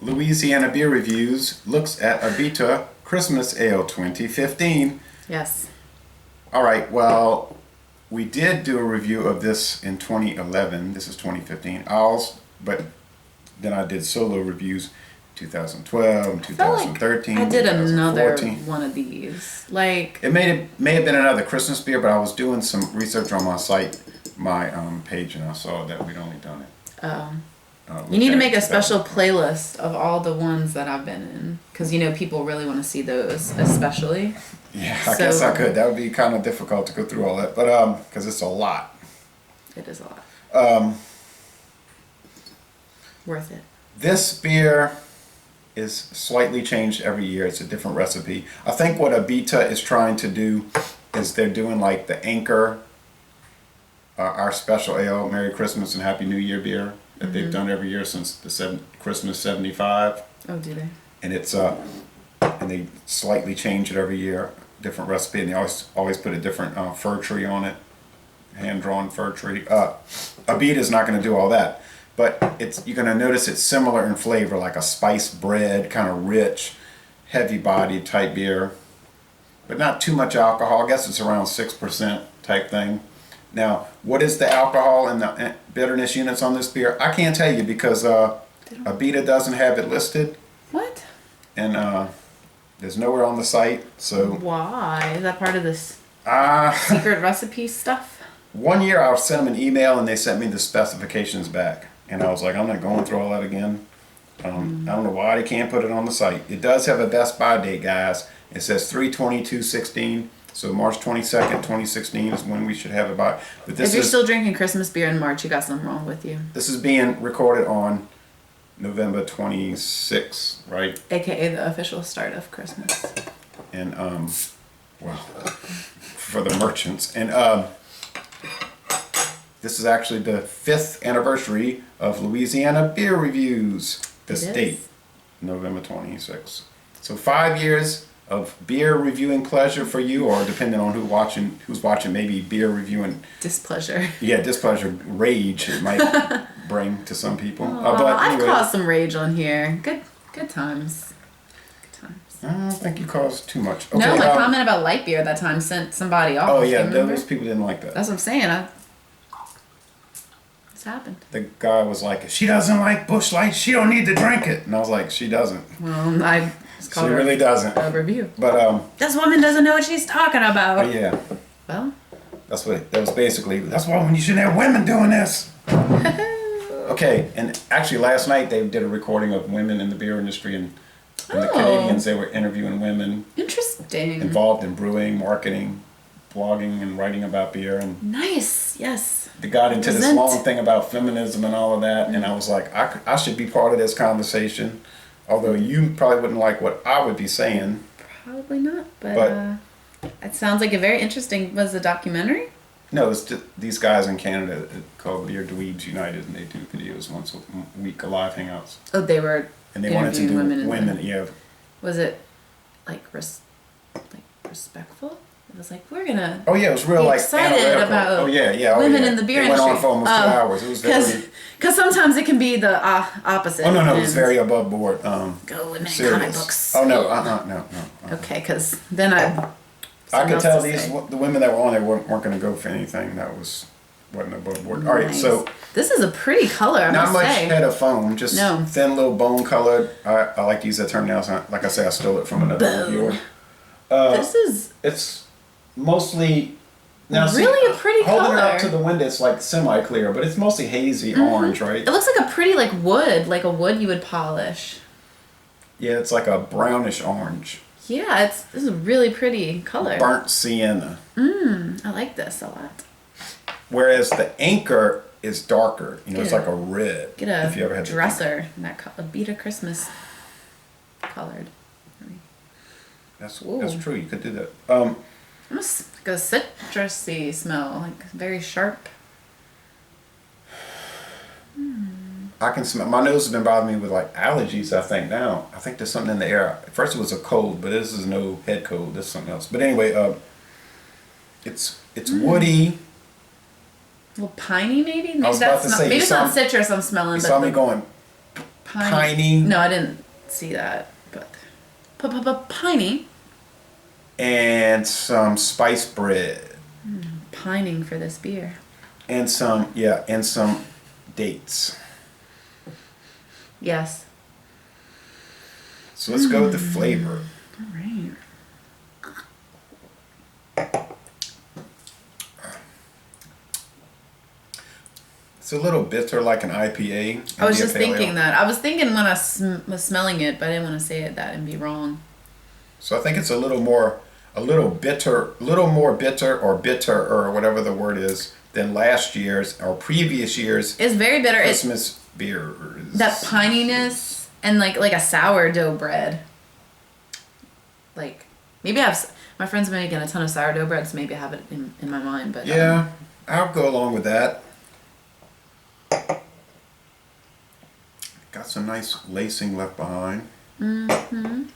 Louisiana Beer Reviews looks at Abita Christmas Ale 2015. Yes. All right, well, we did do a review of this in 2011. This is 2015. But then I did solo reviews 2012 and 2013. I did another 2014. one of these. Like, It may have been another Christmas beer, but I was doing some research on my site, my page, and I saw that we'd only done it. you need to make a special playlist of all the ones that I've been in, because people really want to see those, especially. Yeah, I guess I could. That would be kind of difficult to go through all that, but because it's a lot. It is a lot. Worth it. This beer is slightly changed every year. It's a different recipe. I think what Abita is trying to do is they're doing like the Anchor, our special ale, Merry Christmas and Happy New Year beer that they've done every year since the Christmas 75. Oh, do they? And it's and they slightly change it every year, different recipe, and they always put a different fir tree on it, hand-drawn fir tree. Abita is not going to do all that. But you're going to notice it's similar in flavor, like a spiced bread, kind of rich, heavy-bodied type beer. But not too much alcohol. I guess it's around 6% type thing. Now, what is the alcohol and the bitterness units on this beer? I can't tell you because Abita doesn't have it listed. What? And there's nowhere on the site. So why? Is that part of this secret recipe stuff? One year I sent them an email and they sent me the specifications back. And I was like, I'm not going through all that again. I don't know why they can't put it on the site. It does have a best buy date, guys. It says 3/22/16. So March 22nd, 2016 is when we should have it by. But if you're still drinking Christmas beer in March, you got something wrong with you. This is being recorded on November 26th, right? AKA the official start of Christmas. And, well, for the merchants. And, this is actually the 5th anniversary of Louisiana Beer Reviews. This date, November 26th. So 5 years of beer reviewing pleasure for you, or depending on who's watching, maybe beer reviewing displeasure. Yeah, displeasure, rage it might bring to some people. But I've caused some rage on here. Good times. Good times. I don't think you caused too much. Okay, no, my comment about light beer that time sent somebody off. Oh yeah, those people didn't like that. That's what I'm saying. It's happened. The guy was like, if she doesn't like Busch Light, she don't need to drink it. And I was like, she doesn't. Well, she really doesn't. A review. But this woman doesn't know what she's talking about. Yeah. Well. That's why when you shouldn't have women doing this. Okay, and actually last night they did a recording of women in the beer industry and the Canadians. They were interviewing women. Interesting. Involved in brewing, marketing, blogging, and writing about beer. And nice. Yes. They got into this long thing about feminism and all of that, and I was like, I should be part of this conversation, although you probably wouldn't like what I would be saying. Probably not, but it sounds like a very interesting. Was the documentary? No, it's just these guys in Canada called Beer Dweebs United, and they do videos once a week, live hangouts. Oh, they were. And they wanted to do women. Yeah. Was it like respectful? It was like, we're gonna. Oh yeah, it was real excited about. Oh yeah. Women in the beer industry. It went on for almost 2 hours. It was because sometimes it can be the opposite. Oh no, it was very above board. Go women in comic books. Oh no. Okay, because then I could tell the women that were on there weren't going to go for anything that wasn't above board. All right, so this is a pretty color. I not must much say. head of foam, just thin little bone colored. I like to use that term now. So like I say, I stole it from another reviewer. It's mostly really a pretty color. Holding it up to the window, it's like semi-clear, but it's mostly hazy orange, right? It looks like a pretty like a wood you would polish. Yeah, it's like a brownish orange. Yeah, this is a really pretty color. Burnt sienna. I like this a lot. Whereas the Anchor is darker. It's like a red. Get a if you ever had dresser, that Abita Christmas colored. That's true. You could do that. Almost like a citrusy smell, like very sharp. I can smell. My nose has been bothering me with like allergies. I think there's something in the air. At first it was a cold, but this is no head cold. This is something else. But anyway, it's woody. A little piney, maybe. I was about to say, maybe it's not citrus. I'm smelling. You saw me going piney. No, I didn't see that, but piney. And some spiced bread. Pining for this beer. And some dates. Yes. So let's go with the flavor. All right. It's a little bitter like an IPA. I was just Pale Ale. thinking that. I was thinking when I was smelling it, but I didn't want to say it that and be wrong. So I think it's a little more bitter or whatever the word is than last year's or previous year's. It's very bitter. Christmas beers. That pininess and like a sourdough bread. Like maybe my friends have been making a ton of sourdough bread, so maybe I have it in my mind. But yeah, I'll go along with that. Got some nice lacing left behind. Mm-hmm.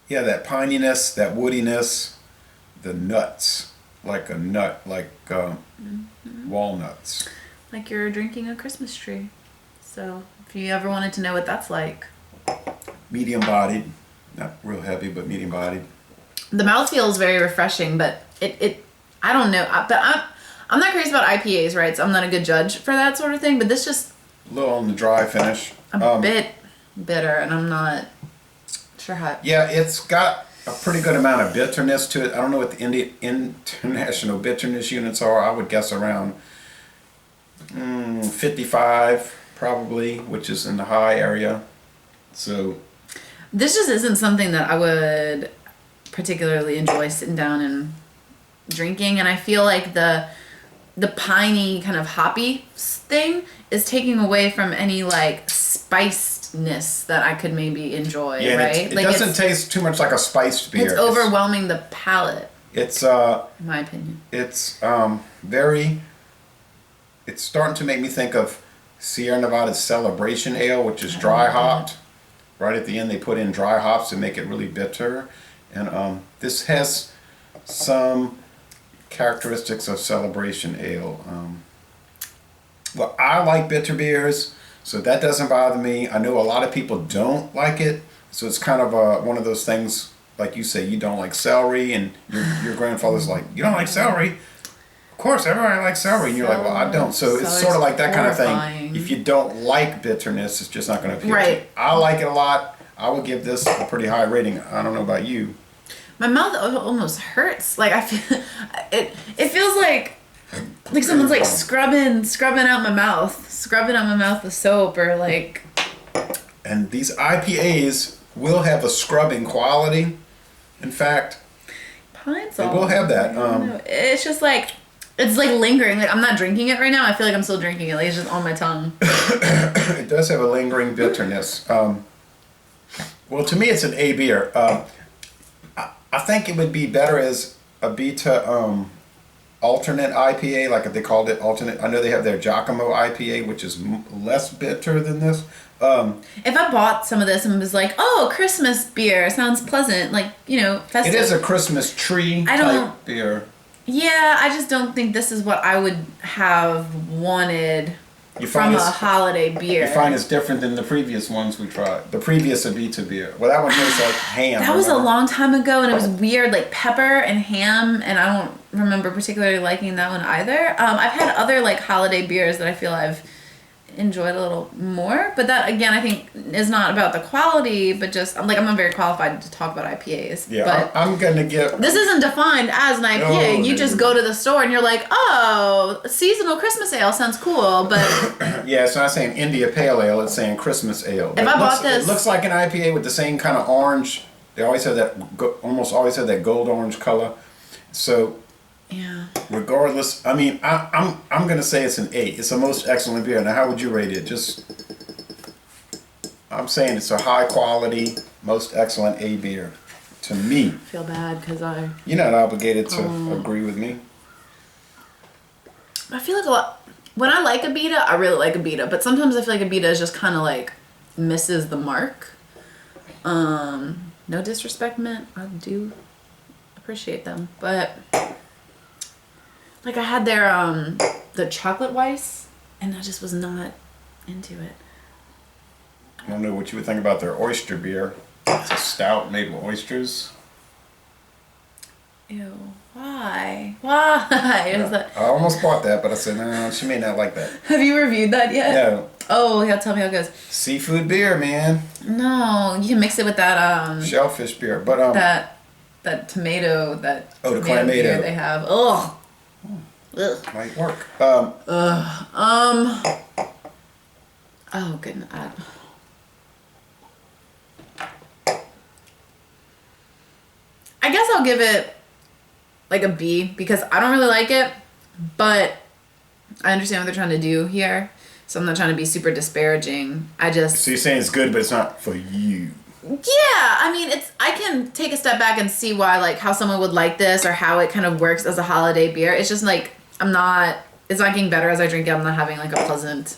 Yeah, that pininess, that woodiness, the nuts, like a nut, like walnuts. Like you're drinking a Christmas tree. So if you ever wanted to know what that's like. Medium bodied, not real heavy, but medium bodied. The mouthfeel is very refreshing, but it I don't know. But I'm not crazy about IPAs, right? So I'm not a good judge for that sort of thing. But this just A little on the dry finish. a bit bitter, and I'm not sure how. Yeah, it's got a pretty good amount of bitterness to it. I don't know what the international bitterness units are. I would guess around 55 probably, which is in the high area. So This just isn't something that I would particularly enjoy sitting down and drinking, and I feel like the piney kind of hoppy thing is taking away from any like spiciness that I could maybe enjoy, yeah, right? it like doesn't taste too much like a spiced beer. It's overwhelming the palate, It's in my opinion. It's it's starting to make me think of Sierra Nevada's Celebration Ale, which is dry hopped. Right at the end, they put in dry hops to make it really bitter, and this has some characteristics of Celebration Ale. Well, I like bitter beers, so that doesn't bother me. I know a lot of people don't like it, so it's kind of one of those things, like you say, you don't like celery, and your grandfather's like, you don't like celery? Of course, everybody likes celery, and you're like, well, I don't. So it's sort of like that kind of thing. If you don't like bitterness, it's just not going to appeal to you. I like it a lot. I would give this a pretty high rating. I don't know about you. My mouth almost hurts. Like I feel it feels like someone's like scrubbing out my mouth with soap or like. And these IPAs will have a scrubbing quality. In fact, they will have that. It's just like it's like lingering. Like I'm not drinking it right now. I feel like I'm still drinking it. Like it's just on my tongue. It does have a lingering bitterness. Well, to me, it's an A beer. I think it would be better as Abita alternate IPA, like if they called it alternate. I know they have their Giacomo IPA, which is less bitter than this. If I bought some of this and was like, "Oh, Christmas beer sounds pleasant," like festive. It is a Christmas tree type beer. Yeah, I just don't think this is what I would have wanted from a holiday beer. You find it's different than the previous ones we tried. The previous Abita beer. Well, that one tastes like ham. That was a long time ago, and it was weird, like pepper and ham, and I don't remember particularly liking that one either. I've had other like holiday beers that I feel I've enjoyed a little more, but that again I think is not about the quality, but just I'm not very qualified to talk about IPAs. Yeah, but I'm gonna give. This isn't defined as an IPA. You just go to the store and you're like, oh, seasonal Christmas ale sounds cool, but yeah, it's not saying India Pale Ale. It's saying Christmas Ale. If I bought this, it looks like an IPA with the same kind of orange. They always have that, almost always have that gold orange color. So. Yeah. Regardless, I mean, I'm gonna say it's an 8. It's the most excellent beer. Now, how would you rate it? I'm saying it's a high quality, most excellent A beer, to me. I feel bad because You're not obligated to agree with me. I feel like when I like Abita, I really like Abita, but sometimes I feel like Abita is just kind of like misses the mark. No disrespect meant. I do appreciate them, but. Like I had their the chocolate Weiss, and I just was not into it. I don't know what you would think about their oyster beer. It's a stout made with oysters. Ew. Why? Why? Is that... I almost bought that, but I said, no, she may not like that. Have you reviewed that yet? No. Oh, yeah, tell me how it goes. Seafood beer, man. No, you can mix it with that Shellfish beer, but that tomato, that the tomato beer clamato they have. Ugh. Ugh. might work. Oh goodness. I guess I'll give it like a B because I don't really like it, but I understand what they're trying to do here. So I'm not trying to be super disparaging. So you're saying it's good, but it's not for you. Yeah, I mean, I can take a step back and see why, like, how someone would like this or how it kind of works as a holiday beer. It's just like, it's not getting better as I drink it. I'm not having like a pleasant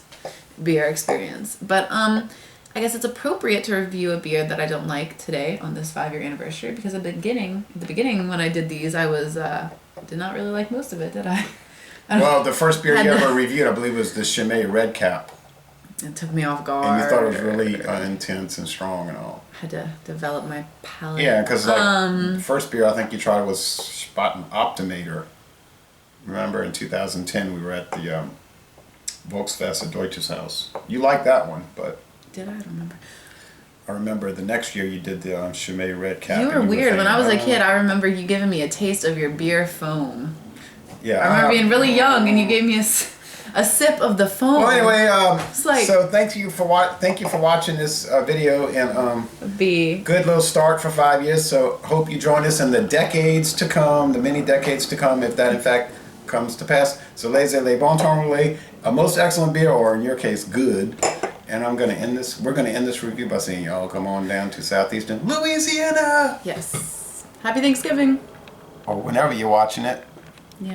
beer experience. But I guess it's appropriate to review a beer that I don't like today on this 5-year anniversary because at the beginning when I did these, I was did not really like most of it, did I? Well, the first beer you ever reviewed, I believe, was the Chimay Red Cap. It took me off guard. And you thought it was really intense and strong and all. Had to develop my palate. Yeah, because the first beer I think you tried was Spaten Optimator. Remember in 2010 we were at the Volksfest at Deutsches Haus. You liked that one, but... Did I? I don't remember. I remember the next year you did the Chimay Red Cap. You were weird. When I was a kid, I remember you giving me a taste of your beer foam. Yeah. I remember being really young and you gave me a sip of the foam. Well, anyway, it's like, so thank you for watching this video and good little start for 5 years. So hope you join us in the decades to come, the many decades to come, if that in fact comes to pass. So les bon temps roulé, a most excellent beer, or in your case, good. And we're gonna end this review by saying, y'all come on down to southeastern Louisiana. Yes. Happy Thanksgiving. Or whenever you're watching it.